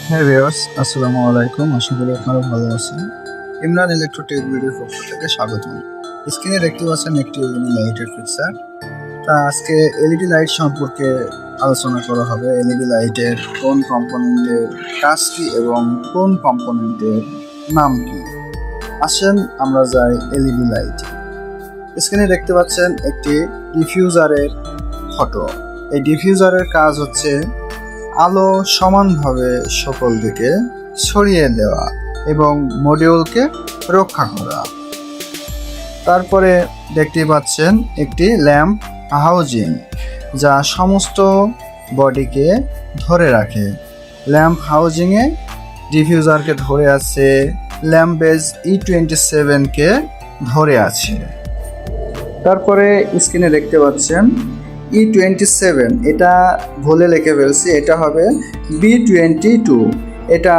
হ্যাঁ ভিউয়ার্স, আসসালামু আলাইকুম। আশা করি আপনারা ভালো আছেন। ইমরান ইলেকট্রোটেক ভিডিওর পক্ষ থেকে স্বাগতম। স্ক্রিনে দেখতে পাচ্ছেন একটি এলইডি লাইটের পিকচার। আজকে এলইডি লাইট সম্পর্কে আলোচনা করা হবে। এলইডি লাইটের কোন কম্পোনেন্টের কাজ কি এবং কোন কম্পোনেন্টের নাম কি। আসেন আমরা যাই এলইডি লাইটে। স্ক্রিনে দেখতে পাচ্ছেন একটি ডিফিউজারের ফটো। এই ডিফিউজারের কাজ হচ্ছে আলো সমানভাবে সকল দিকে ছড়িয়ে দেওয়া এবং মডিউলকে রক্ষা করা। তারপরে দেখতে পাচ্ছেন একটি ল্যাম্প হাউজিং, যা সমস্ত বডিকে ধরে রাখে। ল্যাম্প হাউজিংয়ে ডিফিউজারকে ধরে আছে, ল্যাম্প বেজ E27কে ধরে আছে। তারপরে স্ক্রিনে দেখতে পাচ্ছেন E27, এটা ভুলে লিখে ফেলছি, এটা হবে B22। এটা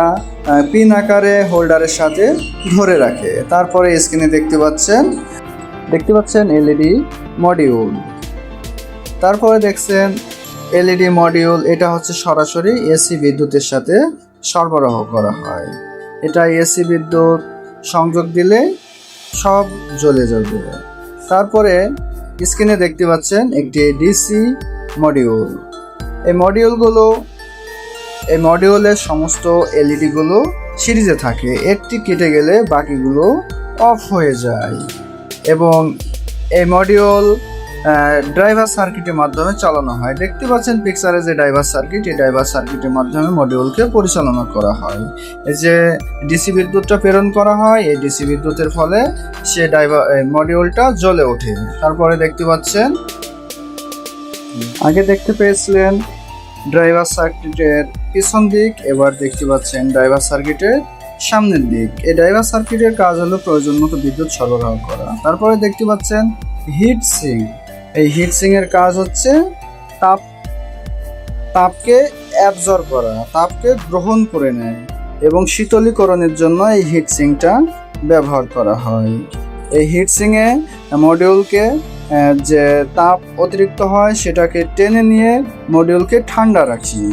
পিন আকারে হোল্ডারের সাথে ধরে রাখে। তারপরে স্ক্রিনে দেখতে পাচ্ছেন এলইডি মডিউল। তারপরে দেখছেন এলইডি মডিউল, এটা হচ্ছে সরাসরি এসি বিদ্যুতের সাথে সরবরাহ করা হয়। এটা এসি বিদ্যুৎ সংযোগ দিলে সব জ্বলে যাবে। তারপরে স্ক্রিনে দেখতে পাচ্ছেন একটি ডিসি মডিউল। এই মডিউলের সমস্ত এলইডিগুলো সিরিজে থাকে, একটি কেটে গেলে বাকিগুলো অফ হয়ে যায় এবং এই মডিউল ড্রাইভার সার্কিটের মাধ্যমে চালানো হয়। দেখতে পাচ্ছেন পিকচারে যে ড্রাইভার সার্কিট, এই ড্রাইভার সার্কিটের মাধ্যমে মডিউলকে পরিচালনা করা হয়। এই যে ডিসি বিদ্যুৎটা প্রেরণ করা হয়, এই ডিসি বিদ্যুতের ফলে সে মডিউলটা জ্বলে ওঠে। তারপরে দেখতে পাচ্ছেন, আগে দেখতে পেয়েছিলেন ড্রাইভার সার্কিটের পিছন দিক, এবার দেখতে পাচ্ছেন ড্রাইভার সার্কিটের সামনের দিক। এই ড্রাইভার সার্কিটের কাজ হলো প্রয়োজন মতো বিদ্যুৎ সরবরাহ করা। তারপরে দেখতে পাচ্ছেন হিট সিং। এই হিট সিং এর কাজ হচ্ছে তাপকে অ্যাবজর্ব করা, তাপকে গ্রহণ করে নেয় এবং শীতলীকরণের জন্য এই হিট সিংটা ব্যবহার করা হয়। এই হিট সিংয়ে মডিউলকে যে তাপ অতিরিক্ত হয় সেটাকে টেনে নিয়ে মডিউলকে ঠান্ডা রাখি।